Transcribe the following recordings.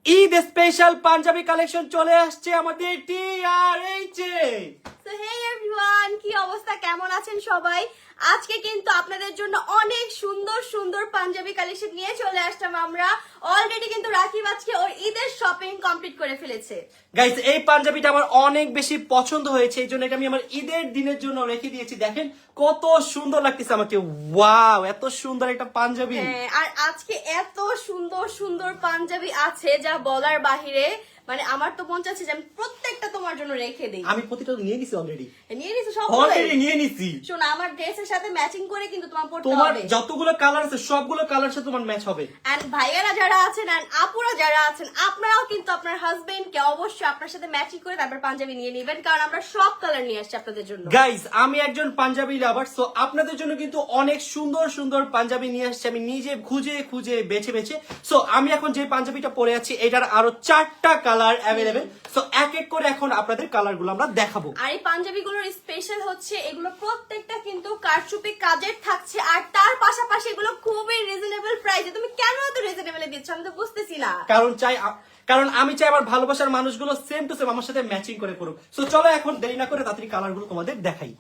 Eid special panjabi collection চলে আসছে আমাদের TRH এ। So hey everyone, কি অবস্থা, কেমন আছেন সবাই? আজকে কিন্তু আপনাদের জন্য অনেক সুন্দর সুন্দর পাঞ্জাবি কালেকশন নিয়ে চলে আসলাম আমরা। অলরেডি কিন্তু রাকিব আজকে ওর ঈদের শপিং কমপ্লিট করে ফেলেছে। গাইস এই পাঞ্জাবিটা আমার অনেক বেশি পছন্দ হয়েছে, এই জন্য এটা আমি আমার ঈদের দিনের জন্য রেখে দিয়েছি। দেখেন কত সুন্দর লাগতেছে আমাকে, ওয়াও এত সুন্দর একটা পাঞ্জাবি। হ্যাঁ, আর আজকে এত সুন্দর সুন্দর পাঞ্জাবি আছে যা বলার বাহিরে। মানে আমার তো মন চাচ্ছে যে আমি প্রত্যেকটা তোমার জন্য রেখে দেই। আমি প্রতিটা নিয়ে নিছি অলরেডি। নিয়ে নিছো সব? অলরেডি নিয়ে নিছি। শোনো, আমার ড্রেসের সাথে ম্যাচিং করে কিন্তু তোমার পড়তে তোমার হবে। যতগুলো কালার আছে সবগুলো কালার সাথে তোমার ম্যাচ হবে। এন্ড ভাইয়ারা যারা আছেন এন্ড আপুরা যারা আছেন, আপনারাও কিন্তু আপনার হাজবেন্ড কে অবশ্যই আপনার সাথে ম্যাচিং করে তারপর পাঞ্জাবি নিয়ে নেবেন, কারণ আমরা সব কালার নিয়ে আসছি আপনাদের জন্য। গাইস আমি একজন পাঞ্জাবি লাভার, সো আপনাদের জন্য কিন্তু অনেক সুন্দর সুন্দর পাঞ্জাবি নিয়ে আসছি আমি নিজে খুঁজে খুঁজে বেছে বেছে। সো আমি এখন যে পাঞ্জাবিটা পরে আছি এটার আরো 4টা কালার অ্যাভেলেবেল। সো এক এক করে এখন আপনাদের কালার গুলো আমরা দেখাবো। আর এই পাঞ্জাবিগুলোর স্পেশাল হচ্ছে এগুলো প্রত্যেকটা কিন্তু কারচুপি কাজের থাকছে, আর তার পাশাপাশি এগুলো খুবই রিজনেবল প্রাইসে। তুমি কেন এত রিজনেবলে দিচ্ছ আমি তো বুঝতেছি না। কারণ আমি চাই আমার ভালোবাসার মানুষগুলো সেম টু সেম আমার সাথে ম্যাচিং করে পড়ুক। সো চলো এখন দেরি না করে তাড়াতাড়ি কালার গুলো তোমাদের দেখাই।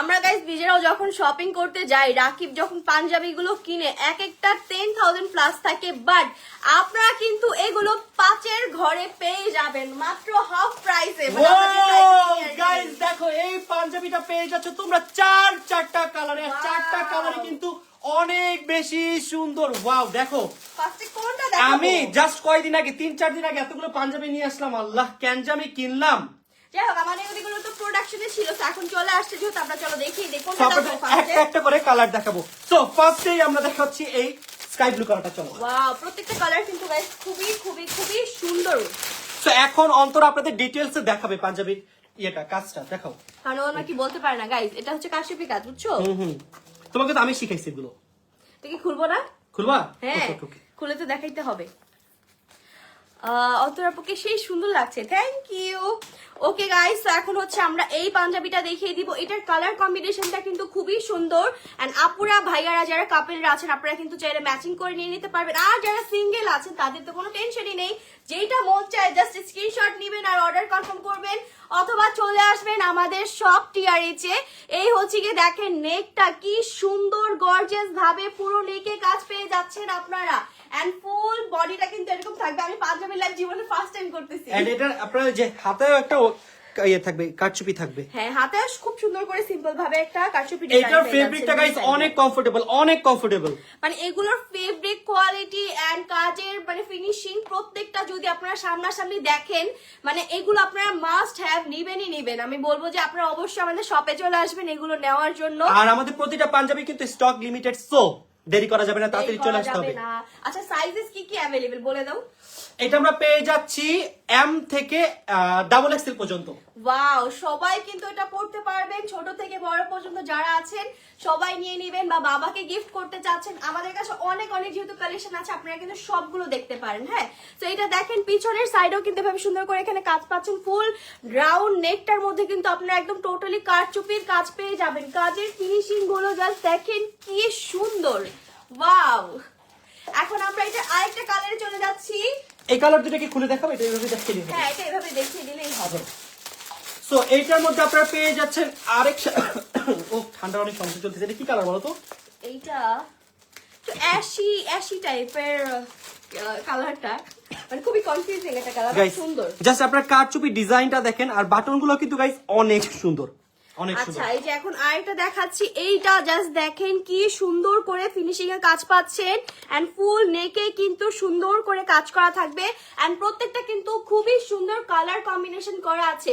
আমরা গাইস নিজেরাও যখন শপিং করতে যাই, রাকিব যখন পাঞ্জাবি গুলো কিনে এক একটা 10,000 প্লাস থাকে, বাট আপনারা কিন্তু এগুলো 5-এর ঘরে পেয়ে যাবেন মাত্র হাফ প্রাইসে। গাইস দেখো এই পাঞ্জাবিটা পেয়ে যাচ্ছ তোমরা চারটা কালারে, আর চারটা কালারে কিন্তু অনেক বেশি সুন্দর। ওয়াও দেখো, আমি জাস্ট কয়দিন আগে 3-4 দিন আগে এতগুলো পাঞ্জাবি নিয়ে আসলাম, আল্লাহ কেন যে আমি কিনলাম। যাই হোক, আমাদের ওদিকগুলো তো প্রোডাকশনে ছিল, এখন চলে আসছে যেহেতু আমরা চলো দেখিয়ে দেখো একটা একটা করে কালার দেখাবো। সো ফার্স্টেই আমরা দেখাচ্ছি এই স্কাই ব্লু কালারটা। চলো ওয়াও, প্রত্যেকটা কালার কিন্তু গাইস খুবই খুবই খুবই সুন্দর। সো এখন অন্তর আপনাদের ডিটেইলসে দেখাবে পাঞ্জাবির এটা কাজটা দেখাও, কারণ ওরা কি বলতে পারে না গাইস, এটা হচ্ছে কারচুপি কাজ, বুঝছো? তোমাকে তো আমি শিখাইছি এগুলো। দেখি খুলবো না? খুলবা? হ্যাঁ, খুলে তো দেখাইতে হবে। অন্তরাপুকে সেই সুন্দর লাগছে, থ্যাংক ইউ। ওকে গাইস, তো এখন হচ্ছে আমরা এই পাঞ্জাবিটা দেখিয়ে দিব। এটার কালার কম্বিনেশনটা কিন্তু খুবই সুন্দর, এন্ড আপুরা ভাইয়ারা যারা কাপেলরা আছেন আপনারা কিন্তু চাইলে ম্যাচিং করে নিয়ে নিতে পারবেন। আর যারা সিঙ্গেল আছেন তাদের তো কোনো টেনশনই নেই, যেটা মন চায় জাস্ট স্ক্রিনশট নেবেন আর অর্ডার কনফার্ম করবেন, অথবা চলে আসবেন আমাদের সব TRH এ। এই হচ্ছে গিয়ে দেখেন নেকটা কি সুন্দর গর্জিয়াস ভাবে পুরো নেকে কাজ পেয়ে যাচ্ছেন আপনারা, এন্ড ফুল বডিটা কিন্তু এরকম থাকবে। আমি পাঞ্জাবি লাইভ জীবনে ফার্স্ট টাইম করতেছি। এন্ড এটা আপনারা যে হাতেও একটা ইয়ে থাকবে, কারচুপি থাকবে। হ্যাঁ, হাতে খুব সুন্দর করে সিম্পল ভাবে একটা কারচুপি ডিজাইন। এটার ফেব্রিকটা গাইস অনেক কমফোর্টেবল, অনেক কমফোর্টেবল। মানে এগুলোর ফেব্রিক কোয়ালিটি এন্ড কাজের মানে ফিনিশিং প্রত্যেকটা যদি আপনারা সামনাসামনি দেখেন, মানে এগুলো আপনারা মাস্ট হ্যাভ নিবেন। আমি বলবো যে আপনারা অবশ্যই আমাদের শপে চলে আসবেন এগুলো নেওয়ার জন্য। আর আমাদের প্রতিটা পাঞ্জাবি কিন্তু স্টক লিমিটেড, সো দেরি করা যাবে না, তাড়াতাড়ি চলে আসতে হবে। আচ্ছা, সাইজেস কি কি अवेलेबल বলে দাও। এটা আমরা পেয়ে যাচ্ছি M থেকে XXL পর্যন্ত। ওয়াও, সবাই কিন্তু এটা পড়তে পারবেন, ছোট থেকে বড় পর্যন্ত যারা আছেন সবাই নিয়ে নেবেন, বা বাবাকে গিফট করতে চাচ্ছেন। আমাদের কাছে অনেক যেহেতু কালেকশন আছে আপনারা কিন্তু সবগুলো দেখতে পারেন। হ্যাঁ, তো এটা দেখেন পিছনের সাইডেও কিন্তু ভাবে সুন্দর করে এখানে কাজ পাচ্ছেন। ফুল রাউন্ড নেকটার মধ্যে কিন্তু আপনারা একদম টোটালি কারচুপির কাজ পেয়ে যাবেন। কাজের ফিনিশিং গুলো জাস্ট দেখেন কি সুন্দর, ওয়াও। এখন আমরা এটা আরেকটা কালারে চলে যাচ্ছি। এই কালার দুটো কি খুলে দেখাবো? এটা এইভাবে দেখিয়ে দিই। হ্যাঁ, এটা এভাবে দেখিয়ে দিলেই হবে। সো এইটার মধ্যে আপনারা পেয়ে যাচ্ছেন আরেক ও ঠান্ডার অনেক সমস্যা চলতেছে। এটা কি কালার বলো তো? এইটা তো অ্যাশি টাইপের কালারটা, মানে খুবই কনফিউজিং একটা কালার, সুন্দর। জাস্ট আপনারা কারচুপি ডিজাইনটা দেখেন, আর বাটনগুলো কিন্তু গাইস অনেক সুন্দর, অনেক সুন্দর। আচ্ছা, এই যে এখন আরেকটা দেখাচ্ছি, এইটা জাস্ট দেখেন কি সুন্দর করে ফিনিশিং এর কাজ পাচ্ছেন, এন্ড ফুল নেকে কিন্তু সুন্দর করে কাজ করা থাকবে, এন্ড প্রত্যেকটা কিন্তু খুবই সুন্দর কালার কম্বিনেশন করা আছে।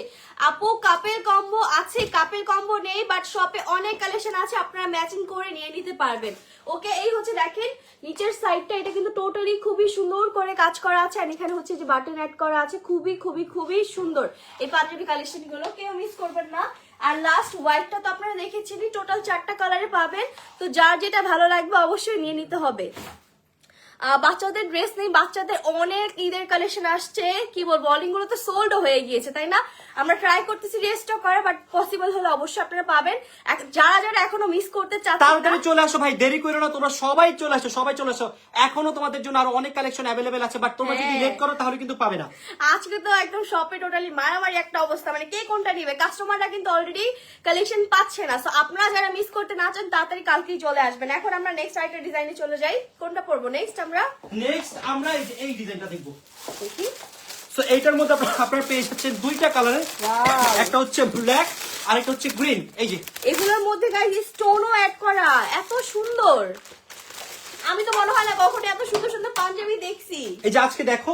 আপু কাপেল কম্বো আছে, কাপেল কম্বো নেই, বাট শপে অনেক কালেকশন আছে, আপনারা ম্যাচিং করে নিয়ে নিতে পারবেন। ওকে, এই হচ্ছে দেখেন নিচের সাইডটা, এটা কিন্তু টোটালি খুবই সুন্দর করে কাজ করা আছে, আর এখানে হচ্ছে যে বাটন অ্যাড করা আছে, খুবই খুবই খুবই সুন্দর এই পাঞ্জাবি কালেকশন গুলো, কেউ মিস করবেন না। আর লাস্ট হোয়াইটটা তো আপনারা দেখেছেনই, টোটাল 4টা কালারে পাবেন, তো যার যেটা ভালো লাগবে অবশ্যই নিয়ে নিতে হবে। বাচ্চাদের ড্রেস নেই, বাচ্চাদের অনেক ঈদের কালেকশন আসছে, কি বলবো অলিং গুলো তো সোল্ড হয়ে গিয়েছে তাই না। আমরা ট্রাই করতেছি রিস্টক করা, বাট পসিবল হলে অবশ্যই আপনারা পাবেন। যারা যারা এখনো মিস করতে চাচ্ছেন তাড়াতাড়ি চলে আসো ভাই, দেরি করো না, তোমরা সবাই চলে আসো, সবাই চলে আসো। এখনো তোমাদের জন্য আরো অনেক কালেকশন অ্যাভেলেবেল আছে, বাট তোমরা যদি লেট করো তাহলে কিন্তু পাবে না। আজকে তো একদম শপে টোটালি মারামারি একটা অবস্থা, মানে কে কোনটা নিবে, কাস্টমাররা কিন্তু অলরেডি কালেকশন পাচ্ছে না। সো আপনারা যারা মিস করতে না চান তাড়াতাড়ি কালকেই চলে আসবেন। এখন আমরা নেক্সট আইটেম ডিজাইনে চলে যাই, কোনটা পরবো নেক্সট আমরা এই ডিজাইনটা দেখবো। সো এইটার মধ্যে আপনারা পেয়ে যাচ্ছেন দুইটা কালারের, একটা হচ্ছে ব্ল্যাক আর একটা হচ্ছে গ্রিন। এই যে এগুলোর মধ্যে গাইস স্টোনও অ্যাড করা, এত সুন্দর। আমি তো মনে হয় না কখনো এত সুন্দর সুন্দর পাঞ্জাবি দেখছি। এই যে আজকে দেখো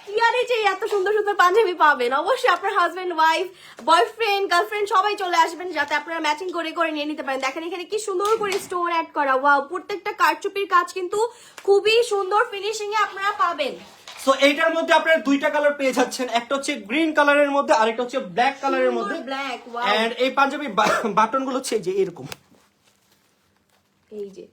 কি আর এই যে এত সুন্দর সুন্দর পাঞ্জাবি পাবেন, অবশ্যই আপনার হাজবেন্ড ওয়াইফ বয়ফ্রেন্ড গার্লফ্রেন্ড সবাই চলে আসবেন, যাতে আপনারা ম্যাচিং করে করে নিয়ে নিতে পারেন। দেখেন এখানে কি সুন্দর করে স্টোন অ্যাড করা, ওয়াও, প্রত্যেকটা কারচুপির কাজ কিন্তু খুবই সুন্দর ফিনিশিং এ আপনারা পাবেন। সো এইটার মধ্যে আপনারা দুইটা কালার পেয়ে যাচ্ছেন, একটা হচ্ছে গ্রিন কালারের মধ্যে আর একটা হচ্ছে ব্ল্যাক কালারের মধ্যে। Black, wow. এন্ড এই পাঞ্জাবি বাটন গুলো হচ্ছে এই যে এরকম, এই যে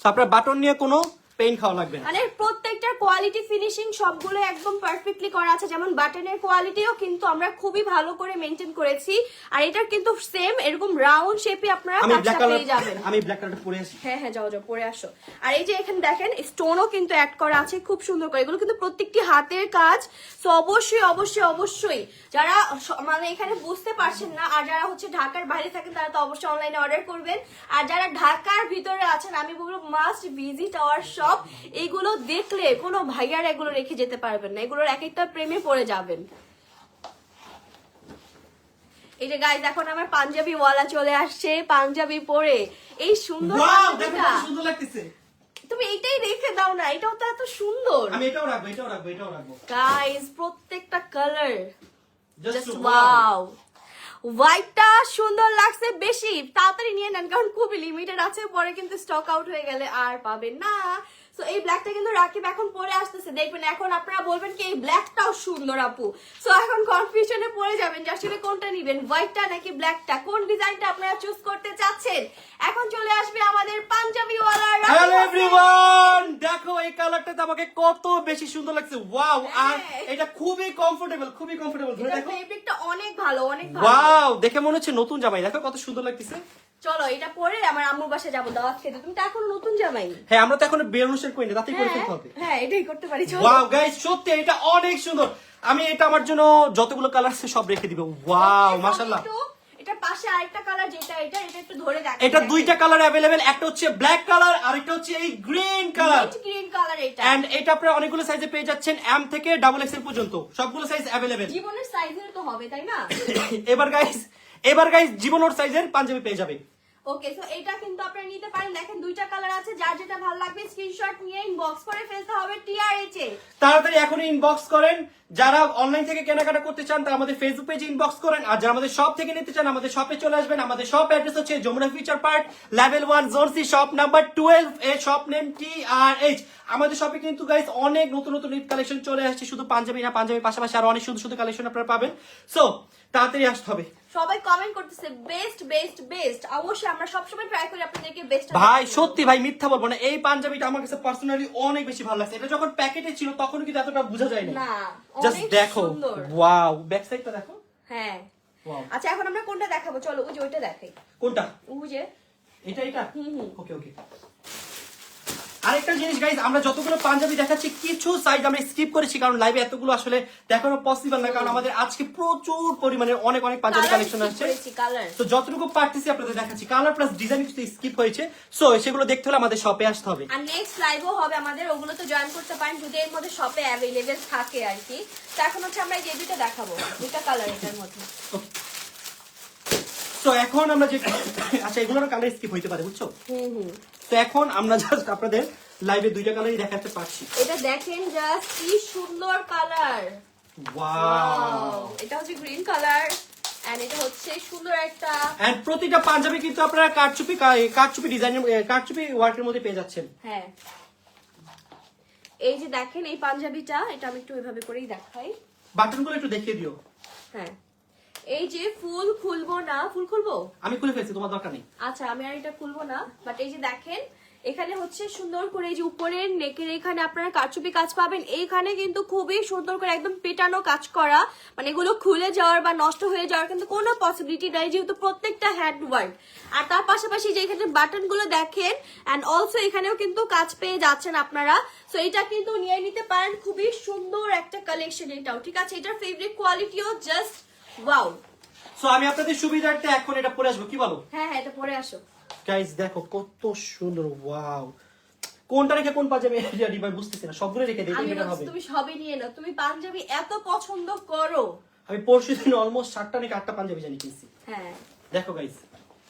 সো আপনার বাটন নিয়ে কোনো পেইন খাওয়া লাগবে না। মানে প্রত্যেকটার কোয়ালিটি ফিনিশিং সবগুলো একদম পারফেক্টলি করা আছে, যেমন বাটনের কোয়ালিটিও কিন্তু আমরা খুবই ভালো করে মেনটেন করেছি। আর এটার কিন্তু সেম এরকম রাউন্ড শেপে আপনারা কাজটা পেয়ে যাবেন। আমি ব্ল্যাক কালারটা পরে আসি। হ্যাঁ হ্যাঁ, যাও যাও পরে আসো। আর এই যে এখানে দেখেন স্টোনও কিন্তু অ্যাড করা আছে খুব সুন্দর করে, এগুলো কিন্তু প্রত্যেকটি হাতের কাজ। তো অবশ্যই অবশ্যই অবশ্যই যারা মানে এখানে বুঝতে পারছেন না আর যারা হচ্ছে ঢাকার বাইরে থাকেন তারা তো অবশ্যই অনলাইনে অর্ডার করবেন, আর যারা ঢাকার ভিতরে আছেন আমি বলবো মাস্ট ভিজিট আওয়ার শপ। এগুলো দেখলে কোনো ভাইয়ার এগুলো রেখে যেতে পারবেন না, এগুলোর এক একটা প্রেমে পড়ে যাবেন। এই যে গাইস এখন আমার পাঞ্জাবি ওয়ালা চলে আসছে, পাঞ্জাবি পরে এই সুন্দর পাঞ্জাবিটা সুন্দর লাগতেছে। তুমি এইটাই রেখে দাও না, এটাও তো এত সুন্দর। আমি এটাও রাখবো, এটাও রাখবো, এটাও রাখবো। গাইস প্রত্যেকটা কালার জাস্ট ওয়াও। হোয়াইটটা সুন্দর লাগছে, বেশি তাড়াতাড়ি নিয়ে নেন কারণ খুবই লিমিটেড আছে, পরে কিন্তু স্টক আউট হয়ে গেলে আর পাবেন না। সো এই ব্ল্যাকটা কিন্তু রাকিব এখন পরে আসতেছে, দেখবেন এখন আপনারা বলবেন কি এই ব্ল্যাকটাও সুন্দর আপু। সো এখন কনফিউশনে পড়ে যাবেন যে আসলে কোনটা নিবেন, হোয়াইটটা নাকি ব্ল্যাকটা, কোন ডিজাইনটা আপনারা চুজ করতে চাচ্ছেন। এখন চলে আসবে আমাদের পাঞ্জাবি ওয়ালা। হ্যালো এভরিওয়ান, দেখো এই কালারটা তো আমাকে কত বেশি সুন্দর লাগছে, ওয়াও। আর এটা খুবই কমফোর্টেবল, খুবই কমফোর্টেবল। ধরে দেখো ফেব্রিকটা অনেক ভালো, অনেক ভালো। ওয়াও, দেখে মনে হচ্ছে নতুন জামাই, দেখো কত সুন্দর লাগতেছে। চলো এটা পরে আমার আম্মুর বাসায় যাবো দাওয়াত খেতে, তুমি তো এখনো নতুন জামাই। হ্যাঁ, আমরা তো এখন বিয়ের অনুষ্ঠান করি না, তাতেই করে ফেলতে হবে। হ্যাঁ এটাই করতে পারি। চলো ওয়াও গাইস, সত্যি এটা অনেক সুন্দর। আমি এটা আমার জন্য যতগুলো কালার আছে সব রেখে দিব। ওয়াও মাশাআল্লাহ। এটা পাশে আরেকটা কালার যেটা এটা একটু ধরে দেখো। এটা দুইটা কালার अवेलेबल, একটা হচ্ছে ব্ল্যাক কালার আর একটা হচ্ছে এই গ্রিন কালার। গ্রিন কালার এটা। এন্ড এটা আপনারা অনেকগুলো সাইজে পেয়ে যাচ্ছেন, এম থেকে ডাবল এক্সেল পর্যন্ত সবগুলো সাইজ अवेलेबल। জীবনের সাইজের তো হবে তাই না। এবার গাইস জীবনের সাইজের পাঞ্জাবি পেয়ে যাবে। ওকে, সো এটা কিন্তু আপনারা নিতে পারেন। দেখেন দুইটা কালার আছে, যার যেটা ভালো লাগবে স্ক্রিনশট নিয়ে ইনবক্স করে ফেলতে হবে TRH এ। তাড়াতাড়ি এখনই ইনবক্স করেন। যারা অনলাইন থেকে কেনাকাটা করতে চান তারা আমাদের ফেসবুক পেজে ইনবক্স করেন, আর যারা আমাদের শপ থেকে নিতে চান আমাদের শপে চলে আসবেন। আমাদের শপ অ্যাড্রেস হচ্ছে Jamuna future park level 1 zone C shop number 12 এর শপ নেম TRH। আমাদের শপে কিন্তু গাইস অনেক নতুন নতুন ঈদ কালেকশন চলে আসছে, শুধু পাঞ্জাবি না, পাঞ্জাবির পাশাপাশি আরো অনেক সুন্দর সুন্দর কালেকশন আপনারা পাবেন। সো তাড়াতাড়ি আসতে হবে। সবাই কমেন্ট করতেছে বেস্ট বেস্ট বেস্ট, অবশ্যই আমরা সবসময় ট্রাই করি আপনাদেরকে বেস্ট। ভাই সত্যি ভাই মিথ্যা বলবো না, এই পাঞ্জাবিটা আমার কাছে পার্সোনালি অনেক বেশি ভালো লাগছে। এটা যখন প্যাকেটে ছিল তখন কিন্তু এতটা বোঝা যায় না। জাস্ট দেখো, ওয়াও, ব্যাক সাইডটা দেখো। হ্যাঁ ওয়াও। আচ্ছা এখন আমরা কোনটা দেখাবো, চলো ওই যে ওইটা দেখাই। কোনটা? ওই যে এটা ওকে ওকে। আরেকটা জিনিস গাইস, আমরা যতগুলো পাঞ্জাবি দেখাচ্ছি কিছু সাইজ আমরা স্কিপ করেছি, কারণ লাইভে এতগুলো আসলে দেখানো পসিবল না, কারণ আমাদের আজকে প্রচুর পরিমাণে অনেক অনেক পাঞ্জাবি কালেকশন আসছে। তো যতটুকু পারতেছি আপনাদের দেখাচ্ছি, কালার প্লাস ডিজাইন কিছু স্কিপ হয়েছে, সো সেগুলো দেখতে হলে আমাদের শপে আসতে হবে। আর নেক্সট লাইভও হবে আমাদের, ওগুলো তো জয়েন করতে পারেন যদি এর মধ্যে শপে অ্যাভেলেবেল থাকে আর কি। তো এখন হচ্ছে আমরা এই যে দুটো দেখাবো, দুটো কালার এটার মধ্যে। তো এখন আমরা যে আচ্ছা এগুলোর কালার স্কিপ হইতে পারে, বুঝছো? তো এখন আমরা জাস্ট আপনাদের লাইভে দুইটা কালারই দেখাতে পারছি। এটা দেখেন জাস্ট কি সুন্দর কালার, ওয়াও। এটা হচ্ছে গ্রিন কালার এন্ড এটা হচ্ছে সুন্দর একটা। এন্ড প্রতিটা পাঞ্জাবি কিন্তু আপনারা কারচুপি ডিজাইন, কারচুপি ওয়ার্কের মধ্যে পেয়ে যাচ্ছেন। হ্যাঁ এই যে দেখেন এই পাঞ্জাবিটা, এটা আমি একটু এভাবে করেই দেখাই, বাটনগুলো একটু দেখিয়ে দিও। হ্যাঁ এই যে ফুল খুলবো না, ফুল খুলবো আমি খুলে ফেলছি, তোমার দরকার নেই। আচ্ছা আমি আর এটা খুলবো না, বাট এই যে দেখেন এখানে হচ্ছে সুন্দর করে এই যে উপরের নেকের এখানে আপনারা কারচুপি কাজ পাবেন। এইখানে কিন্তু খুবই সুন্দর করে একদম পেটানো কাজ করা, মানে এগুলো খুলে যাওয়ার বা নষ্ট হয়ে যাওয়ার কিন্তু কোনো পসিবিলিটি নাই, যেহেতু প্রত্যেকটা হ্যান্ড ওয়ার্ক। আর তার পাশাপাশি যে এখানে বাটন গুলো দেখেন এন্ড অলসো এখানেও কিন্তু কাজ পেয়ে যাচ্ছেন আপনারা। সো এটা কিন্তু নিয়ে নিতে পারেন, খুবই সুন্দর একটা কালেকশন এটাও, ঠিক আছে। এটার ফেব্রিক কোয়ালিটিও জাস্ট ওয়াও। সো আমি আপনাদের সুবিধার্থে এখন এটা পরে আসবো, কি বলো? হ্যাঁ হ্যাঁ, এটা পরে আসো গাইস দেখো কত সুন্দর, ওয়াও। কোনটা রেখে কোন পাঞ্জাবি রেডি ভাই বুঝতেছি না, সবগুলো রেখে দেই, আমি এটা হবে। বলছি তুমি সবই নিয়ে নাও, তুমি পাঞ্জাবি এত পছন্দ করো। আমি পরশুদিন অলমোস্ট 7টা নাকি 8টা পাঞ্জাবি জানি কিনছি। হ্যাঁ দেখো গাইস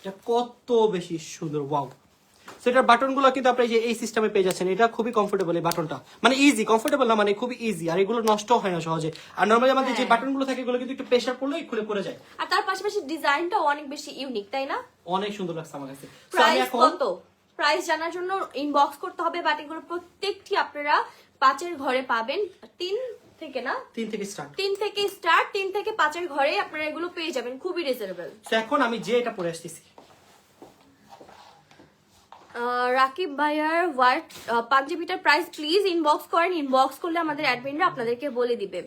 এটা কত বেশি সুন্দর, ওয়াও। সো এটার বাটনগুলো কিন্তু আপনি যে এই সিস্টেমে পেয়ে যাচ্ছেন, এটা খুবই কমফোর্টেবল। এই বাটনটা মানে ইজি, কমফোর্টেবল না মানে খুবই ইজি, আর এগুলো নষ্ট হয় না সহজে। আর নরমালি আমাদের যে বাটনগুলো থাকে এগুলো কিন্তু একটু প্রেসার পড়লেই খুলে পড়ে যায়। আর তার পাশাপাশি ডিজাইনটাও অনেক বেশি ইউনিক, তাই না? অনেক সুন্দর লাগছে আমার কাছে। সো আমি প্রাইস এখন কত? প্রাইস জানার জন্য ইনবক্স করতে হবে, বাট এগুলো প্রত্যেকটি আপনারা 5-এর ঘরে পাবেন। 3 থেকে না, 3 থেকে স্টার্ট, 3 থেকে স্টার্ট, 3 থেকে 5-এর ঘরে আপনারা এগুলো পেয়ে যাবেন, খুবই রিজনেবল। সো এখন আমি যে এটা পরে আসতেছি, রাকিব ভাইয়ার হোয়াইট পাঞ্জাবিটার প্রাইস প্লিজ ইনবক্স করেন, ইনবক্স করলে আমাদের অ্যাডমিনরা আপনাদেরকে বলে দিবে।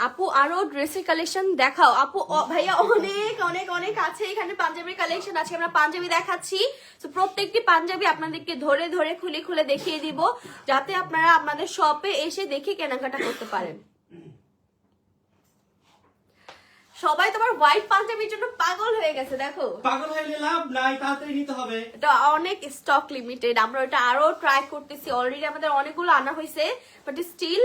আপু আরো ড্রেসের কালেকশন দেখাও। আপু ভাইয়া অনেক অনেক অনেক আছে এখানে পাঞ্জাবির কালেকশন। আজকে আমরা পাঞ্জাবি দেখাচ্ছি, তো প্রত্যেকটি পাঞ্জাবি আপনাদেরকে ধরে ধরে খুলে খুলে দেখিয়ে দিব, যাতে আপনারা আমাদের শপে এসে দেখে কেনাকাটা করতে পারেন। সবাই তোমার হোয়াইট পাঞ্জাবির জন্য পাগল হয়ে গেছে, দেখো। পাগল হয়ে লাভ নাই, তাড়াতাড়ি নিতে হবে। এটা অনেক স্টক লিমিটেড, আমরা এটা আরো ট্রাই করতেছি। অলরেডি আমাদের অনেকগুলো আনা হয়েছে, বাট স্টিল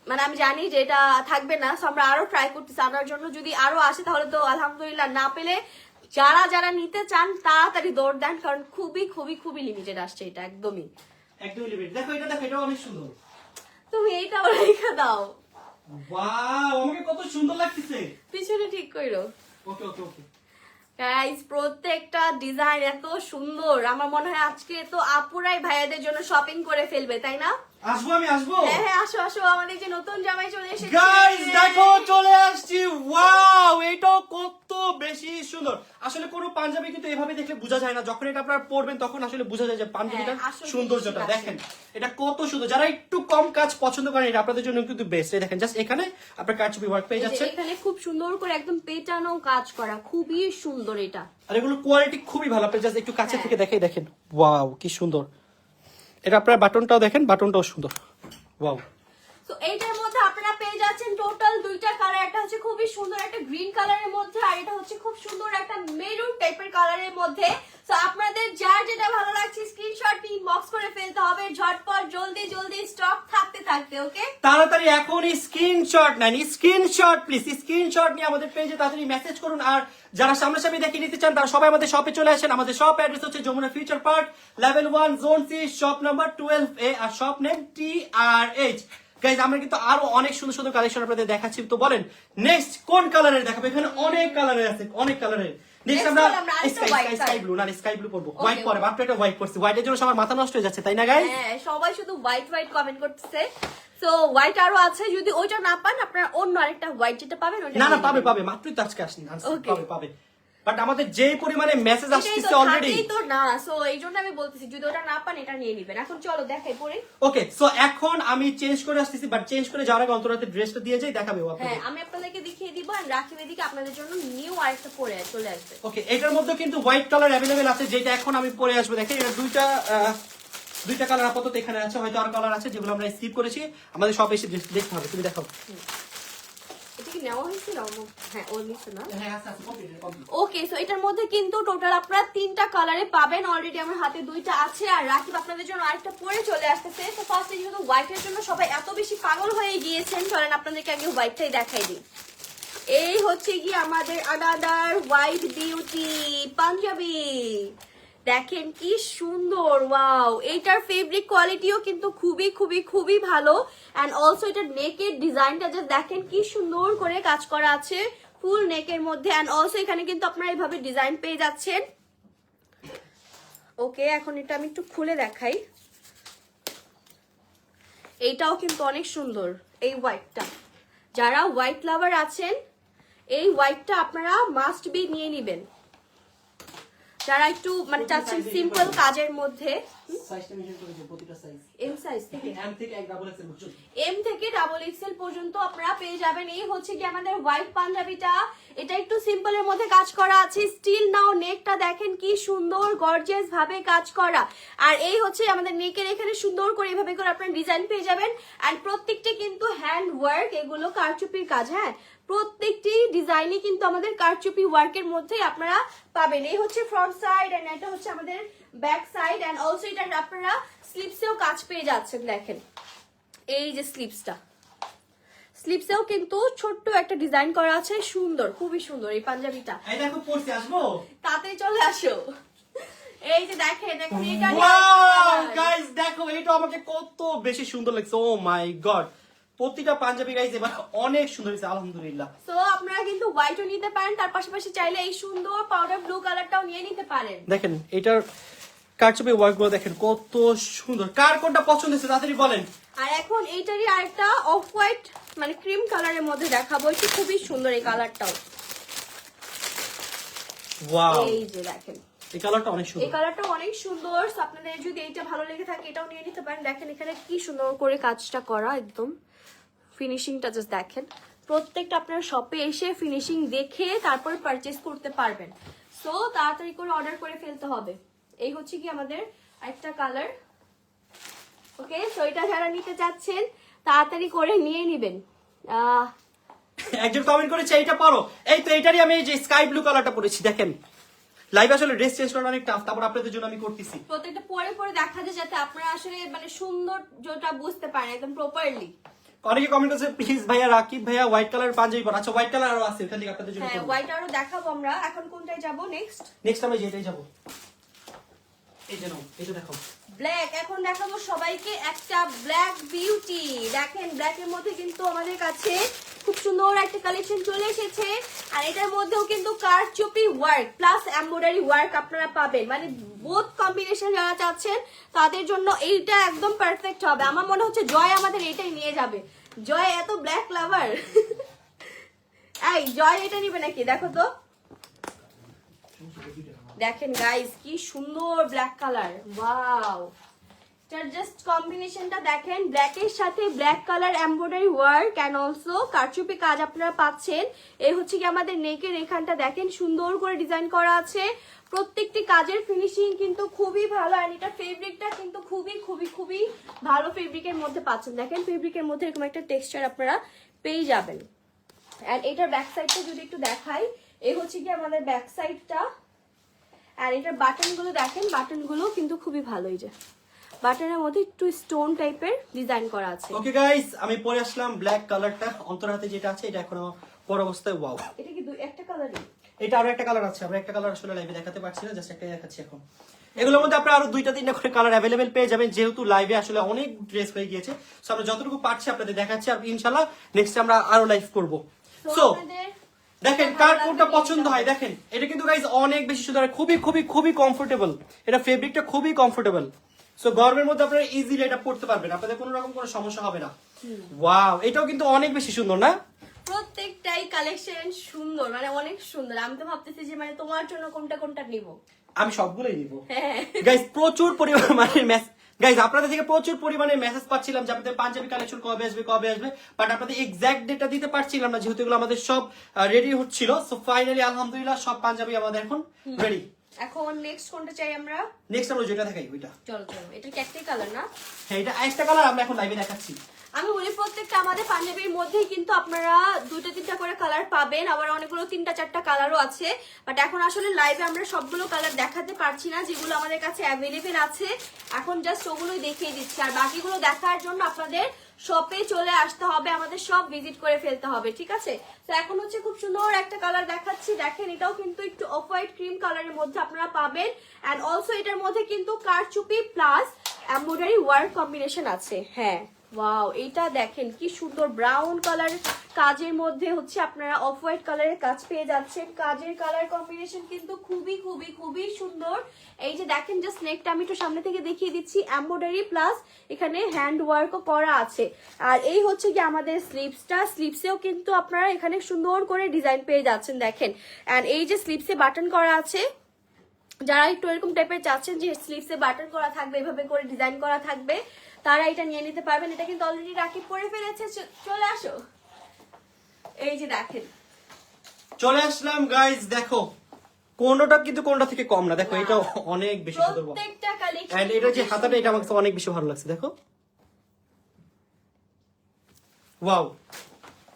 মানে আমি জানি যে এটা থাকবে না, সো আমরা আরো ট্রাই করতেছি আনার জন্য। যদি আরো আসে তাহলে তো আলহামদুলিল্লাহ, না পেলে যারা যারা নিতে চান তাড়াতাড়ি দৌড় দেন, কারণ খুবই খুবই খুবই লিমিটেড আসছে এটা, একদমই একদমই লিমিট। দেখো এটা, দেখো এটা অনেক সুন্দর। তুমি এইটাও রেখে দাও। ওয়াও, আমাকে কত সুন্দর লাগতেছে। পিছনে ঠিক কইরো। ওকে ওকে ওকে গাইস, প্রত্যেকটা ডিজাইন এত সুন্দর, আমার মনে হয় আজকে তো আপুরাই ভাইয়াদের জন্য শপিং করে ফেলবে, তাই না? আসবো, আমি আসবো। হ্যাঁ হ্যাঁ, আসো আসো, আমাদের যে নতুন জামাই চলে এসেছে। গাইস দেখো চলে আসছি, ওয়াও এটা কত বেশি সুন্দর। আসলে কোনো পাঞ্জাবি কিন্তু এভাবে দেখলে বোঝা যায় না, যখন এটা আপনারা পরবেন তখন আসলে বোঝা যায় যে পাঞ্জাবিটার সৌন্দর্যটা। দেখেন এটা কত সুন্দর। যারা একটু কম কাজ পছন্দ করেন এটা আপনাদের জন্য কিন্তু বেস্ট। এই দেখেন জাস্ট এখানে আপনার কারচুপি ওয়ার্ক পেয়ে যাচ্ছে, এখানে খুব সুন্দর করে একদম পেটানো কাজ করা, খুবই সুন্দর এটা। আর এগুলো কোয়ালিটি খুবই ভালো। আপনি জাস্ট একটু কাছে থেকে দেখাই, দেখেন ওয়াও কি সুন্দর। এটা আপনার বাটনটাও দেখেন, বাটনটাও সুন্দর, ওয়াও। তো এইটার মধ্যে আপনারা পেয়ে যাচ্ছেন টোটাল 2টা কালার, একটা হচ্ছে খুবই সুন্দর একটা গ্রিন কালারের মধ্যে, আর এটা হচ্ছে খুব সুন্দর একটা মেরুন টাইপের কালারের মধ্যে। তো আপনাদের যার যেটা ভালো লাগছে স্ক্রিনশট নিয়ে ইনবক্স করে ফেলতে হবে, ঝটপট জলদি জলদি স্টক থাকতে থাকতে। ওকে, তাড়াতাড়ি এখনই স্ক্রিনশট নেন, স্ক্রিনশট প্লিজ, স্ক্রিনশট নিয়ে আমাদের পেজে তাড়াতাড়ি মেসেজ করুন। আর যারা সামনাসামনি দেখে নিতে চান তারা সবাই আমাদের শপে চলে আসেন। আমাদের শপ অ্যাড্রেস হচ্ছে Jamuna future park, level 1 zone C, shop number 12A, আর শপ নেম TRH। গাইজ আমরা কিন্তু আরো অনেক সুন্দর সুন্দর কালেকশন আপনাদের দেখাচ্ছি। তো বলেন নেক্সট কোন কালারের দেখাবো? এখানে অনেক কালারের আছে, অনেক কালারের। নেক্সট আমরা স্কাই ব্লু, না স্কাই ব্লু পরবো। হোয়াইট পরে মাত্র একটা হোয়াইট পরছি, হোয়াইটের জন্য সবার মাথা নষ্ট হয়ে যাচ্ছে, তাই না গাইজ? হ্যাঁ, সবাই শুধু হোয়াইট হোয়াইট কমেন্ট করতেছে। সো হোয়াইট আরো আছে, যদি ওইটা না পান আপনারা অন্য আরেকটা হোয়াইট যেটা পাবেন ওটা না না পাবে পাবে, মাত্রই তো আজকে আসেন, পাবে পাবে। বাট আমাদের যে পরিমাণে মেসেজ আসছে অলরেডি, তো না, সো এই জন্য আমি বলতেছি যদি ওটা না পান এটা নিয়ে নেবেন। এখন চলো দেখাই পরে। ওকে, সো এখন আমি চেঞ্জ করে আসতেছি, বাট চেঞ্জ করে যাওয়ার আগে অন্তরাতে ড্রেসটা দিয়ে যাই, দেখাবে ও আপনাদের। হ্যাঁ, আমি আপনাদেরকে দেখিয়ে দিব, আর রাখিব এদিকে আপনাদের জন্য নিউ আরেকটা পরে চলে আসবে। ওকে, এটার মধ্যে কিন্তু হোয়াইট কালার अवेलेबल আছে, যেটা এখন আমি পরে আসবো। দেখেন এটা দুইটা কালার আপাতত এখানে আছে, হয়তো আর কালার আছে যেগুলো আমরা স্কিপ করেছি। আমাদের সব এসে দেখতে হবে, তুমি দেখাও। এটা কি নেওয়া হয়েছে না? হ্যাঁ, ও নিছে না। হ্যাঁ আচ্ছা কমপ্লিট। ওকে, সো এটার মধ্যে কিন্তু টোটাল আপনারা 3টা কালারে পাবেন। অলরেডি আমার হাতে 2টা আছে, আর রাকিব আপনাদের জন্য আরেকটা পরে চলে আসতেছে। তো ফার্স্টে যেহেতু হোয়াইটের জন্য সবাই এত বেশি পাগল হয়ে গিয়েছেন, চলেন আপনাদেরকে আগে হোয়াইটটাই দেখাই দিই। এই হচ্ছে কি আমাদের আনাদার হোয়াইট বিউটি পাঞ্জাবি। দেখেন কি সুন্দর, ওয়াও। এইটার ফেব্রিক কোয়ালিটিও কিন্তু খুবই খুবই খুবই ভালো, এন্ড অলসো এটার নেকের ডিজাইনটা যে দেখেন কি সুন্দর করে কাজ করা আছে ফুল নেকের মধ্যে, এন্ড অলসো এখানে কিন্তু আপনারা এইভাবে ডিজাইন পেয়ে যাচ্ছেন। ওকে, এখন এটা আমি একটু খুলে দেখাই। এইটাও কিন্তু অনেক সুন্দর, এই হোয়াইটটা। যারা হোয়াইট লাভার আছেন এই হোয়াইটটা আপনারা মাস্ট বি নিয়ে নেবেন। যারা একটু মানে চাচ্ছেন সিম্পল কাজের মধ্যে সাইজটা মেনশন করে দিও প্রতিটা সাইজ এম সাইজ থেকে এম থেকে এক ডাবল এক্সেল পর্যন্ত এম থেকে ডাবল এক্সেল পর্যন্ত আপনারা পেয়ে যাবেন। এই হচ্ছে কি আমাদের হোয়াইট পাঞ্জাবিটা, এটা একটু সিম্পলের মধ্যে কাজ করা আছে। স্টিল নাও নেকটা দেখেন কি সুন্দর গর্জিয়াস ভাবে কাজ করা, আর এই হচ্ছে আমাদের নেকের এখানে সুন্দর করে এভাবে করে আপনারা ডিজাইন পেয়ে যাবেন। এন্ড প্রত্যেকটা কিন্তু হ্যান্ড ওয়ার্ক, এগুলো কারচুপির কাজ। হ্যাঁ, প্রত্যেকটি ডিজাইনই কিন্তু আমাদের কারচুপি ওয়ার্কের মধ্যে আপনারা পাবেন। এই হচ্ছে ফ্রন্ট সাইড এন্ড এটা হচ্ছে আমাদের ব্যাক সাইড, এন্ড অলসো এটা আপনারা স্লিপসেও কাজ পেয়ে যাচ্ছেন। দেখেন এই যে স্লিপসেও কিন্তু ছোট্ট একটা ডিজাইন করা আছে, সুন্দর, খুবই সুন্দর এই পাঞ্জাবিটা। এই দেখো পড়ছি, আসবো তাড়াতাড়ি চলে আসো। এই যে দেখেন এটা ওয়াও গাইস দেখো এটা আমাকে কত বেশি সুন্দর লাগছে। ও মাই গড, প্রতিটা পাঞ্জাবি গাইস এবার অনেক সুন্দর হয়েছে আলহামদুলিল্লাহ। সো আপনারা কিন্তু হোয়াইটও নিতে পারেন, তার পাশাপাশি চাইলে এই সুন্দর পাউডার ব্লু কালারটাও নিয়ে নিতে পারেন। দেখেন এটার কারচুপি ওয়ার্ক গুলো দেখেন কত সুন্দর। কার কোনটা পছন্দ হয়েছে তাড়াতাড়ি বলেন। আর এখন এইটারই আরেকটা অফ হোয়াইট মানে ক্রিম কালারের মধ্যে দেখাবো, এটা খুবই সুন্দর এই কালারটাও। ওয়াও এই যে দেখেন এই কালারটা অনেক এই সুন্দর। কালারটা অনেক সুন্দর। So, আপনাদের যদি এইটা ভালো লেগে থাকে এটাও নিয়ে নিতে পারেন। দেখেন এখানে কি সুন্দর করে কাজটা করা, একদম ফিনিশিংটা জাস্ট দেখেন। প্রত্যেকটা আপনার শপে এসে ফিনিশিং দেখে তারপর পারচেজ করতে পারবেন। সো তাড়াতাড়ি করে অর্ডার করে ফেলতে হবে। এই হচ্ছে কি আমাদের একটা কালার। ওকে, সো এটা যারা নিতে চাচ্ছেন তাড়াতাড়ি করে নিয়ে নেবেন। একজন কমেন্ট করেছে এইটা পরো, এই তো এটারই আমি এই যে স্কাই ব্লু কালারটা পরেছি। দেখেন লাইভ আসলে ড্রেস চেঞ্জ করা অনেক টাফ, তারপর আপনাদের জন্য আমি করতেছি। প্রত্যেকটা পরে পরে দেখা যায় যাতে আপনারা আসলে মানে সুন্দর যেটা বুঝতে পারেন একদম প্রপারলি। অনেকে কমেন্ট করেছে প্লিজ ভাইয়া রাকিব ভাইয়া হোয়াইট কালার পাঞ্জাবি পর। আচ্ছা হোয়াইট কালার আরো আছে, ওখান থেকে আপনাদের জন্য হ্যাঁ, করব। হোয়াইট আরো দেখাবো আমরা। এখন কোনটায় যাব নেক্সট? নেক্সট আমরা যেটাই যাব, এই যে নাও এটা দেখো ব্ল্যাক। এখন দেখাবো সবাইকে একটা ব্ল্যাক বিউটি। দেখেন ব্ল্যাক এর মধ্যে কিন্তু আমাদের কাছে খুব সুন্দর একটা কালেকশন চলে এসেছে, আর এটার মধ্যেও কিন্তু কারচুপি ওয়ার্ক প্লাস এমব্রয়ডারি ওয়ার্ক আপনারা পাবেন। মানে বোথ কম্বিনেশন যারা চাচ্ছেন তাদের জন্য এইটা একদম পারফেক্ট হবে। আমার মনে হচ্ছে জয় আমাদের এটাই নিয়ে যাবে। জয় এত ব্ল্যাক লাভার। এই জয় এটা নিবে নাকি? দেখো তো, দেখেন গাইস কি সুন্দর ব্ল্যাক কালার। ওয়াও, এটার জাস্ট কম্বিনেশনটা দেখেন, ব্ল্যাকের সাথে black colour embroidery work and also কারচুপি কাজ আপনারা পাচ্ছেন। এই হচ্ছে কি আমাদের নেকের এখানটা দেখেন সুন্দর করে ডিজাইন করা আছে। প্রত্যেকটি কাজের ফিনিশিং কিন্তু খুবই ভালো, আর এটা ফেব্রিকটা কিন্তু খুবই খুবই খুবই ভালো ফেব্রিকের মধ্যে পাচ্ছেন। দেখেন ফেব্রিকের মধ্যে এরকম একটা টেক্সচার আপনারা পেয়ে যাবেন। এন্ড এটার ব্যাক সাইডটা যদি একটু দেখাই, এই হচ্ছে কি আমাদের ব্যাক সাইডটা। আর এটার বাটনগুলো দেখেন, বাটনগুলো কিন্তু খুবই ভালো। এই যে বাটনের মধ্যে একটু স্টোন টাইপের ডিজাইন করা আছে। ওকে গাইস আমি পরে আসলাম ব্ল্যাক কালারটা, অন্তর হাতে যেটা আছে এটা এখনো পর অবস্থায়। ওয়াও, এটা কি একটা কালারই? এটা আরো একটা কালার আছে, আমরা একটা কালার আসলে লাইভে দেখাতে পারছি না, জাস্ট একটা দেখাচ্ছি এখন। এগুলোর মধ্যে আপনারা আরো 2-3টা করে কালার অ্যাভেলেবেল পেয়ে যাবেন, যেহেতু লাইভে আসলে অনেক ড্রেস হয়ে গিয়েছে। সো আমরা যতটুকু পারছি আপনাদের দেখাচ্ছি, আর ইনশাআল্লাহ নেক্সট আমরা আরো লাইভ করব। সো দেখেন কার কোনটা পছন্দ হয়। দেখেন এটা কিন্তু গাইস অনেক বেশি সুন্দর, খুবই খুবই খুবই কমফোর্টেবল। এটা ফেব্রিকটা খুবই কমফোর্টেবল। সো গরমের মধ্যে আপনারা ইজিলি এটা পরতে পারবেন, আপনাদের কোনো রকম কোনো সমস্যা হবে না। ওয়াও, এটাও কিন্তু অনেক বেশি সুন্দর না? প্রত্যেকটাই কালেকশন সুন্দর, মানে অনেক সুন্দর। আমি তো ভাবতেছি যে মানে তোমার জন্য কোনটা কোনটা নিব। আমি সবগুলোই নিব হ্যাঁ গাইস। প্রচুর পরিমাণে গাইস আপনাদের থেকে প্রচুর পরিমাণে মেসেজ পাচ্ছিলাম যে আপনাদের পাঞ্জাবি কালেকশন কবে আসবে কবে আসবে, বাট আপনাদের এক্সাক্ট ডেটটা দিতে পারছিলাম না, যেহেতু এগুলো আমাদের সব রেডি হচ্ছিল। সো ফাইনালি আলহামদুলিল্লাহ সব পাঞ্জাবি আমাদের এখন রেডি। এখন নেক্সট কোনটা চাই আমরা? নেক্সট আমরা যেটা দেখাই ওইটা। চলো চলো, এটা কি একটাই কালার না? হ্যাঁ এটা একটা কালার আমরা এখন লাইভে দেখাচ্ছি। আমি বলি প্রত্যেকটা আমাদের পাঞ্জাবির মধ্যেই কিন্তু আপনারা 2-3টা করে কালার পাবেন, আবার অনেকগুলো 3-4টা কালারও আছে। বাট এখন আসলে লাইভে আমরা সবগুলো কালার দেখাতে পারছি না, যেগুলো আমাদের কাছে অ্যাভেলেবেল আছে এখন জাস্ট ওগুলোই দেখিয়ে দিচ্ছি। আর বাকিগুলো দেখার জন্য আপনাদের শপে চলে আসতে হবে, আমাদের সব ভিজিট করে ফেলতে হবে, ঠিক আছে? তো এখন হচ্ছে খুব সুন্দর একটা কালার দেখাচ্ছি। দেখেন এটাও কিন্তু একটু অফ হোয়াইট ক্রিম কালারের মধ্যে আপনারা পাবেন, এন্ড অলসো এটার মধ্যে কিন্তু কারচুপি প্লাস এমব্রয়ডারি ওয়ার্ক কম্বিনেশন আছে। হ্যাঁ ওয়াও, এইটা দেখেন কি সুন্দর ব্রাউন কালার কাজের মধ্যে হচ্ছে আপনারা অফ হোয়াইট কালারের কাজ পেয়ে যাচ্ছেন। কাজের কালার কম্বিনেশন কিন্তু খুবই খুবই খুবই সুন্দর। এই যে দেখেন জাস্ট নেকটা আমি একটু সামনে থেকে দেখিয়ে দিচ্ছি, এমব্রয়ডারি প্লাস এখানে হ্যান্ড ওয়ার্কও করা আছে। আর এই হচ্ছে কি আমাদের স্লিপসটা, স্লিপসেও কিন্তু আপনারা এখানে সুন্দর করে ডিজাইন পেয়ে যাচ্ছেন। দেখেন এন্ড এই যে স্লিপসে বাটন করা আছে, যারা একটু এরকম টাইপের চাচ্ছেন যে স্লিভসে বাটন করা থাকবে, এভাবে করে ডিজাইন করা থাকবে, তারা এটা নিয়ে নিতে পারবেন। এটা কিন্তু অলরেডি রাকিব পরে ফেলেছে, চলে আসো। এই যে দেখেন চলে আসলাম গাইজ, দেখো কোনটা কিন্তু কোনটা থেকে কম না, দেখো এটা অনেক বেশি সুন্দর। প্রত্যেকটা কালেকশন, এন্ড এটা যে হাতাটা, এটা আমাকে অনেক বেশি ভালো লাগছে, দেখো ওয়াও।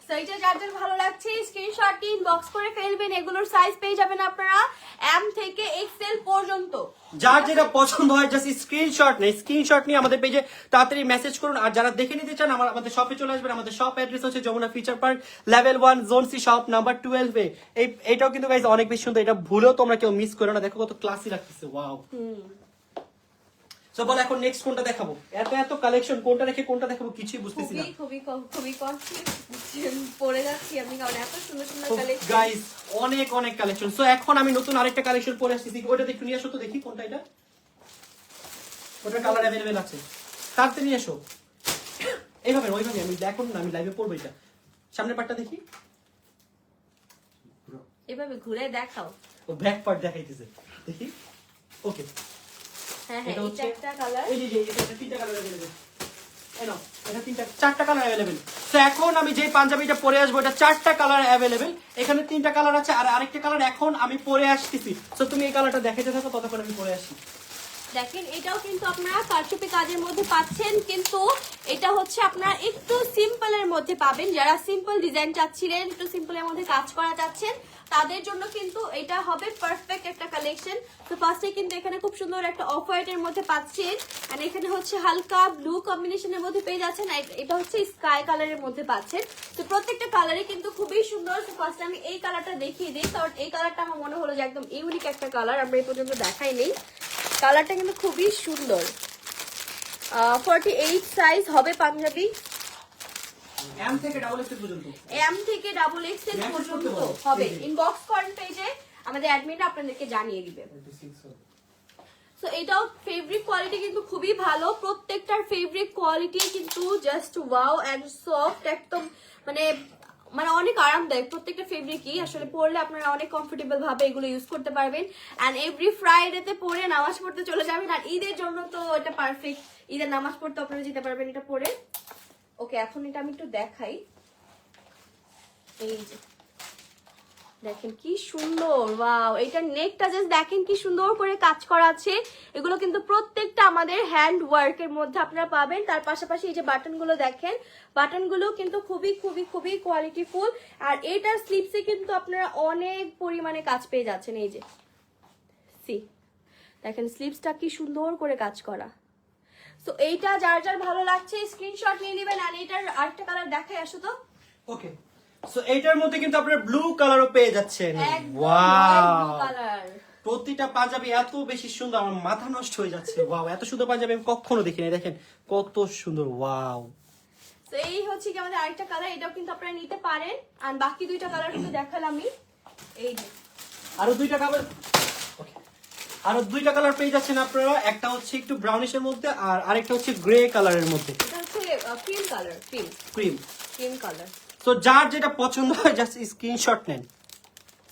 সো এটা যাদের ভালো লাগছে স্ক্রিনশট ইনবক্স করে ফেলবেন। এগুলোর সাইজ পেয়ে যাবেন আপনারা এম থেকে এক্সেল পর্যন্ত। যার যেটা পছন্দ হয় জাস্ট স্ক্রিনশট নেই, স্ক্রিনশট নিয়ে আমাদের পেজে তাড়াতাড়ি মেসেজ করুন। আর যারা দেখে নিতে চান আমাদের শপে চলে আসবেন। আমাদের শপ অ্যাড্রেস হচ্ছে Jamuna future park, level 1, zone C, shop number 12 A. এটাও কিন্তু গাইজ অনেক বেশি সুন্দর, এটা ভুলেও তোমরা কেউ মিস করো না। দেখো কত ক্লাসি লাগতেছে, ওয়াও। সো বল এখন নেক্সট কোনটা দেখাবো? এত এত কালেকশন, কোনটা রেখে কোনটা দেখাবো কিছুই বুঝতেছি না। খুবই কনফিউজ পড়ে যাচ্ছি আমি, কারণ এত সুন্দর সুন্দর কালেকশন গাইস, অনেক অনেক কালেকশন। সো এখন আমি নতুন আরেকটা কালেকশন পরে আসছি, ওইটা একটু নিয়ে আসো তো দেখি কোনটা এটা। ওটার কালার अवेलेबल আছে, তাড়াতাড়ি নিয়ে এসো। এইভাবে ওইভাবে আমি দেখুন না, আমি লাইভে পড়বো। এটা সামনের পার্টটা দেখি, এভাবে ঘুরে দেখাও। ও ব্যাক পার্ট দেখাইতেছে, দেখি। ওকে, হ্যাঁ এটা এটা হচ্ছে একটা কালার। এই যে এটা তিনটা কালার अवेलेबल। এই নাও, এটা চারটা কালার अवेलेबल। সো এখন আমি যে পাঞ্জাবিটা পরে আসবো, এটা চারটা কালার अवेलेबल। এখানে তিনটা কালার আছে, আর আরেকটা কালার এখন আমি পরে আসতেছি। সো তুমি এই কালারটা দেখাইতে থাকো, ততক্ষণ আমি পরে আসি। দেখেন এটাও কিন্তু আপনারা কারচুপি কাজের মধ্যে পাচ্ছেন, কিন্তু এটা হচ্ছে আপনারা একটু সিম্পলের মধ্যে পাবেন। যারা সিম্পল ডিজাইন চাচ্ছিলেন, একটু সিম্পলের মধ্যে কাজ করা চাচ্ছেন, তাদের জন্য কিন্তু এটা হবে পারফেক্ট একটা কালেকশন। তো ফার্স্টে কিন্তু এখানে খুব সুন্দর একটা অফ হোয়াইটের মধ্যে পাচ্ছেন, আর এখানে হচ্ছে হালকা ব্লু কম্বিনেশনের মধ্যে পেয়ে যাচ্ছেন, এটা হচ্ছে স্কাই কালারের মধ্যে পাচ্ছেন। তো প্রত্যেকটা কালারই কিন্তু খুবই সুন্দর। তো ফার্স্টে আমি এই কালারটা দেখিয়ে দিই, কারণ এই কালারটা আমার মনে হলো যে একদম ইউনিক একটা কালার, আমরা এই পর্যন্ত দেখাই নেই। কালারটা কিন্তু খুবই সুন্দর। 48 সাইজ হবে পাঞ্জাবি, এম থেকে ডাবল এক্সেল পর্যন্ত। এম থেকে ডাবল এক্সেল পর্যন্ত হবে। ইনবক্স করেন পেজে, আমাদের অ্যাডমিন আপনাদেরকে জানিয়ে দিবে। সো এটাও ফেব্রিক কোয়ালিটি কিন্তু খুবই ভালো, প্রত্যেকটার ফেব্রিক কোয়ালিটি কিন্তু জাস্ট ওয়াও এন্ড সফট, একদম মানে অনেক আরামদায়ক। প্রত্যেকটা ফেব্রিকই আসলে পরলে আপনারা অনেক কমফোর্টেবল ভাবে এগুলো ইউজ করতে পারবেন। এন্ড এভরি ফ্রাইডেতে পরে নামাজ পড়তে চলে যাবেন, আর ঈদের জন্য তো এটা পারফেক্ট। ঈদের নামাজ পড়তে আপনারা যেতে পারবেন এটা পরে। ওকে, এখন এটা আমি একটু দেখাই। এই যে দেখেন কি সুন্দর, ওয়াও। এটার নেকটা জাস্ট দেখেন কি সুন্দর করে কাজ করা আছে। এগুলো কিন্তু প্রত্যেকটা আমাদের হ্যান্ড ওয়ার্কের মধ্যে আপনারা পাবেন। তার পাশাপাশি এই যে বাটনগুলো দেখেন, বাটনগুলো কিন্তু খুবই খুবই খুবই কোয়ালিটিফুল। আর এটার স্লিপসে কিন্তু আপনারা অনেক পরিমাণে কাজ পেয়ে যাচ্ছেন। এই যে সি দেখেন স্লিপসটা কি সুন্দর করে কাজ করা। সো এইটা যার যার ভালো লাগছে স্ক্রিনশট নিয়ে নেবেন। আর এটার আরেকটা কালার দেখাই, আসো তো। ওকে, সো এইটার মধ্যে কিন্তু আপনারা ব্লু কালারও পেয়ে যাচ্ছেন। ওয়াও, কালার প্রতিটা পাঞ্জাবি এত বেশি সুন্দর, আমার মাথা নষ্ট হয়ে যাচ্ছে। ওয়াও, এত সুন্দর পাঞ্জাবি আমি কখনো দেখিনি। দেখেন কত সুন্দর, ওয়াও। তো এই হচ্ছে কি আমাদের আরেকটা কালার, এটাও কিন্তু আপনারা নিতে পারেন। আর বাকি দুইটা কালার কিন্তু দেখালাম আমি। এই যে আরো দুইটা কালার, আরো দুইটা কালার পেয়ে যাচ্ছেন আপনারা। একটা হচ্ছে একটু ব্রাউনিশের মধ্যে, আর আরেকটা হচ্ছে গ্রে কালারের মধ্যে। এটা হচ্ছে ক্রিম কালার, ক্রিম কালার। তো যার যেটা পছন্দ হয় জাস্ট স্ক্রিনশট নেন।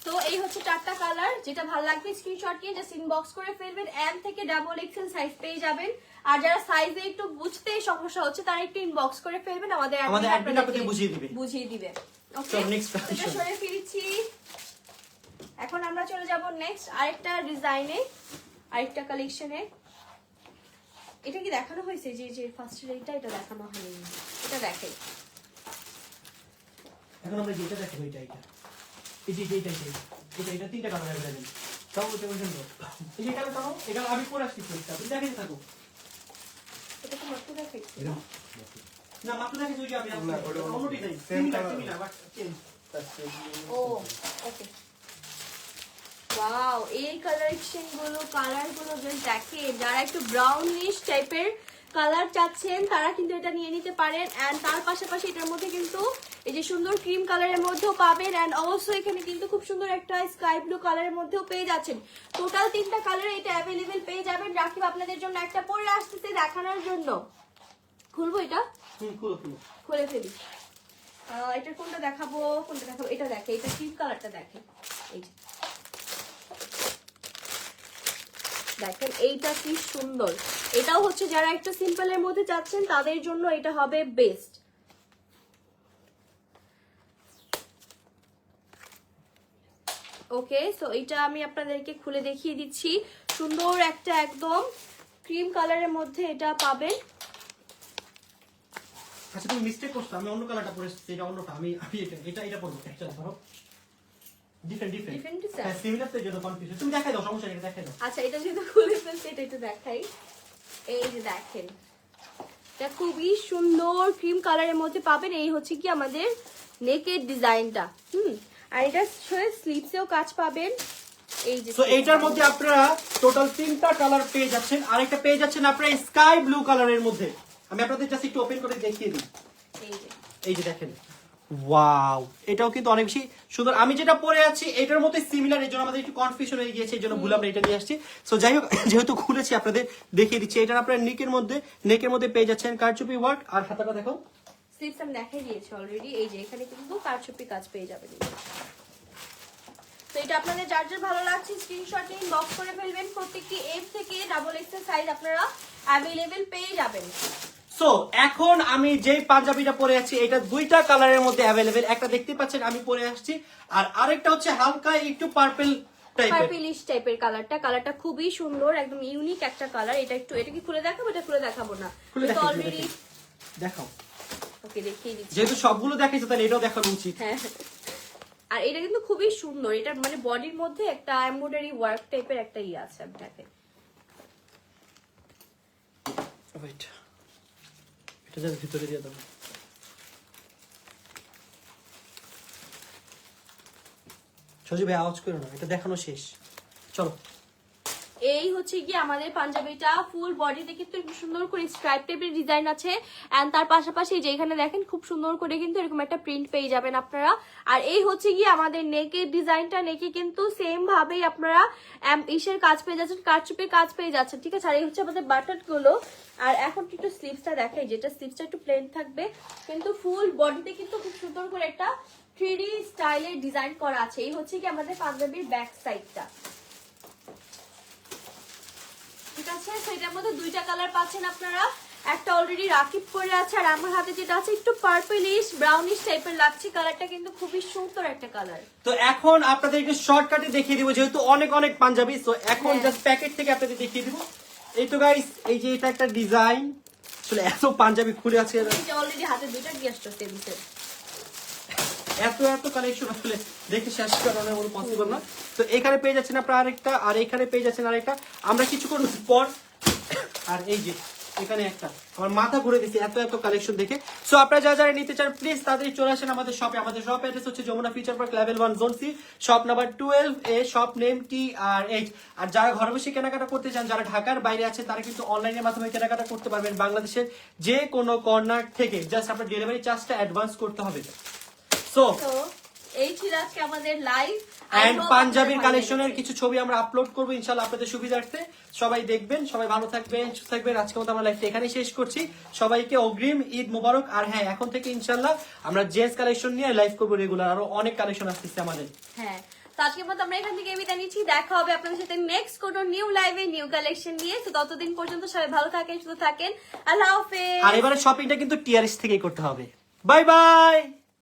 তো এই হচ্ছে চারটা কালার, যেটা ভালো লাগবে স্ক্রিনশট নিয়ে জাস্ট ইনবক্স করে ফেলবেন। এম থেকে ডাবল এক্সেল সাইজ পেয়ে যাবেন। আর যারা সাইজে একটু বুঝতে সমস্যা হচ্ছে, তারা একটু ইনবক্স করে ফেলবেন, আমাদের অ্যাডমিন আপনাদের বুঝিয়ে দিবে। ওকে, নেক্সট এটা সরে ফিরছি। এখন আমরা চলে যাব নেক্সট আরেকটা ডিজাইনে, আরেকটা কালেকশনে। এটা কি দেখানো হয়েছে? যে ফার্স্ট এটা দেখানো হয়নি, এটা দেখাই। এখন আমরা যেটা দেখাবো এটা তিনটা কালার अवेलेबल। তাও ওটা বলছেন তো, এই যে কালার তাও এটা আমি পরে আসছি, তুমি দেখাই থাকো। এটা তো মাত্র দেখাইছি না, মাত্র দেখাইছি ওই যে আমি অন্য ডিজাইন সেম না, বাট চেঞ্জ। ও ওকে, ওয়াও। এই কালেকশন গুলো, কালার গুলো জাস্ট দেখেন। যারা একটু ব্রাউনিশ টাইপের কালার চাচ্ছেন, তারা কিন্তু এটা নিয়ে নিতে পারেন। এন্ড তার পাশাপাশি এটার মধ্যে কিন্তু এই যে সুন্দর ক্রিম কালারের মধ্যেও পাবেন। এন্ড অবশ্যই এখানে কিন্তু খুব সুন্দর একটা স্কাই ব্লু কালারের মধ্যেও পেয়ে যাচ্ছেন। টোটাল তিনটা কালার এটা অ্যাভেলেবেল পেয়ে যাবেন। রাকিব আপনাদের জন্য একটা পরে আসতেছে দেখানোর জন্য। খুলবো এটা, খুলে ফেলি। এটার কোনটা দেখাবো? এটা দেখে, এটা ক্রিম কালারটা দেখে। এই যে দেখেন এইটা কি সুন্দর, এটাও হচ্ছে যারা একটু সিম্পলের মধ্যে যাচ্ছেন তাদের জন্য এটা হবে বেস্ট। ওকে, সো এটা আমি আপনাদেরকে খুলে দেখিয়ে দিচ্ছি। সুন্দর একটা একদম ক্রিম কালারের মধ্যে এটা পাবেন। আচ্ছা তুমি মিস্টেক করছো, আমি অন্য কালারটা পরেছি, এটা অন্যটা, আমি এটা পরবো। একটা ধরো ডিফারেন্ট হ্যাঁ সিমিলার, তো এই জন্য কনফিউজ। তুমি দেখাই দাও, সমস্যা নেই, এটা দেখাই দাও। আচ্ছা এটা যেহেতু খুলে ফেলছে এটা একটু দেখাই। এই যে দেখেন এটা খুবই সুন্দর ক্রিম কালারের মধ্যে পাবেন। এই হচ্ছে কি আমাদের নেকের ডিজাইনটা। আর এটা স্লিভসেও কাজ পাবেন। এই যে তো এইটার মধ্যে আপনারা টোটাল 3টা কালার পেয়ে যাচ্ছেন, আরেকটা পেয়ে যাচ্ছেন আপনারা স্কাই ব্লু কালারের মধ্যে। আমি আপনাদের জাস্ট একটু ওপেন করে দেখিয়ে দিই। এই যে দেখেন, ওয়াও, এটাও কিন্তু অনেক বেশি সুন্দর। আমি যেটা পরে আছি এটার মধ্যে সিমিলার, এর জন্য আমাদের একটু কনফিউশন হয়ে গিয়েছে, এই জন্য ভুল আমরা এটা নিয়ে আসছি। সো যাই হোক, যেহেতু খুলেছি আপনাদের দেখিয়ে দিচ্ছি। এটা আপনারা নেকের মধ্যে পেয়ে যাচ্ছেন কারচুপি ওয়ার্ক। আর হাতাটা দেখো, স্লিভস আমি দেখাই দিয়েছি অলরেডি। এই যে এখানে কিন্তু কারচুপি কাজ পেয়ে যাবেন। তো এটা আপনাদের যার যার ভালো লাগছে স্ক্রিনশট নিয়ে ইনবক্স করে ফেলবেন। প্রত্যেকটি এম থেকে ডাবল এক্সেল সাইজ আপনারা অ্যাভেলেবেল পেয়ে যাবেন। সো এখন আমি যেই পাঞ্জাবিটা পরে আছি এটা 2টা কালারের মধ্যে অ্যাভেলেবেল। একটা দেখতে পাচ্ছেন আমি পরে আসছি, আর আরেকটা হচ্ছে হালকা একটু পার্পল টাইপের, পার্পলিশ টাইপের কালারটা খুবই সুন্দর, একদম ইউনিক একটা কালার। এটা কি খুলে দেখাবো? এটা খুলে দেখাবো না, এটা অলরেডি দেখাও। ওকে দেখিয়ে দিচ্ছি, যেহেতু সবগুলো দেখাইছো তাহলে এটাও দেখানো উচিত। হ্যাঁ। আর এটা কিন্তু খুবই সুন্দর, এটা মানে বডির মধ্যে একটা এমব্রয়ডারি ওয়ার্ক টাইপের একটা আছে। আপনাকে ওয়েট, এটা জাস্ট ভিতরে দিয়ে দাও। সজি ভাই আওয়াজ করো না, এটা দেখানো শেষ, চলো। এই হচ্ছে কি আমাদের পাঞ্জাবিটা ফুল বডিতে কিন্তু একটু সুন্দর করে স্ট্রাইপ টাইপের ডিজাইন আছে। এন্ড তার পাশাপাশি যে এখানে দেখেন খুব সুন্দর করে কিন্তু এরকম একটা প্রিন্ট পেয়ে যাবেন আপনারা। আর এই হচ্ছে কি আমাদের নেকের ডিজাইনটা, নেকে কিন্তু সেম ভাবেই আপনারা ইসের কাজ পেয়ে যাচ্ছেন, কারচুপির কাজ পেয়ে যাচ্ছেন, ঠিক আছে। আর এই হচ্ছে আমাদের বাটন গুলো। আর এখন একটু স্লিভসটা দেখাই, যেটা স্লিভসটা একটু প্লেন থাকবে, কিন্তু ফুল বডিতে কিন্তু খুব সুন্দর করে একটা 3D স্টাইলের ডিজাইন করা আছে। এই হচ্ছে কি আমাদের পাঞ্জাবির ব্যাক সাইডটা, ঠিক আছে। সেটার মধ্যে 2টা কালার পাচ্ছেন আপনারা। একটা অলরেডি রাকিব পরে আছে, আর আমার হাতে যেটা আছে একটু পার্পলিশ ব্রাউনিশ টাইপের লাগছে। কালারটা কিন্তু খুবই সুন্দর একটা কালার। তো এখন আপনাদের একটু শর্টকাটে দেখিয়ে দিব, যেহেতু অনেক অনেক পাঞ্জাবি। তো এখন জাস্ট প্যাকেট থেকে আপনাদের দেখিয়ে দিব। এই তো গাইস, এই যে এটা একটা ডিজাইন, আসলে এত পাঞ্জাবি খুলে আছে, অলরেডি হাতে 2টা দিয়ে আসছে টেবিলে, এত কালেকশন আসলে দেখে শেষ করানো কোনো পসিবল না। তো এখানে পেয়ে যাচ্ছেন আপনারা আরেকটা, আর এখানে পেয়ে যাচ্ছেন আরেকটা। আমরা কিছুক্ষণ পর, আর এই যে এখানে একটা, আমার মাথা ঘুরে দিচ্ছে এত কালেকশন দেখে। সো আপনারা যারা নিতে চান প্লিজ তাড়াতাড়ি চলে আসেন আমাদের শপে। আমাদের শপ অ্যাড্রেস হচ্ছে Jamuna future park level 1 zone C, shop number 12 A, shop name TR8। আর যারা ঘরে বসে কেনাকাটা করতে চান, যারা ঢাকার বাইরে আছে, তারা কিন্তু অনলাইনের মাধ্যমে কেনাকাটা করতে পারবেন বাংলাদেশের যে কোনো কর্নার থেকে। জাস্ট আপনার ডেলিভারি চার্জটা অ্যাডভান্স করতে হবে। সো এই ছিল আজকে আমাদের লাইভ এন্ড পাঞ্জাবির কালেকশনের কিছু ছবি আমরা আপলোড করবো ইনশাআল্লাহ আপনাদের সুবিধার্থে। সবাই দেখবেন, সবাই ভালো থাকবেন, সুস্থ থাকবেন। আজকের মতো আমরা লাইভটা এখানেই শেষ করছি। সবাইকে অগ্রিম ঈদ মোবারক। আর হ্যাঁ, এখন থেকে ইনশাআল্লাহ আমরা জেন্টস কালেকশন নিয়ে লাইভ করবো রেগুলার, আরো অনেক কালেকশন আসতেছে আমাদের। হ্যাঁ, তো আজকের মতো আমরা এখান থেকে বিদায় নিচ্ছি। দেখা হবে আপনাদের সাথে নেক্সট কোনো নিউ লাইভে নিউ কালেকশন নিয়ে। তো ততদিন পর্যন্ত সবাই ভালো থাকেন, সুস্থ থাকেন। আল্লাহ হাফেজ। আর এবারে শপিংটা কিন্তু TRS থেকেই করতে হবে। Bye bye.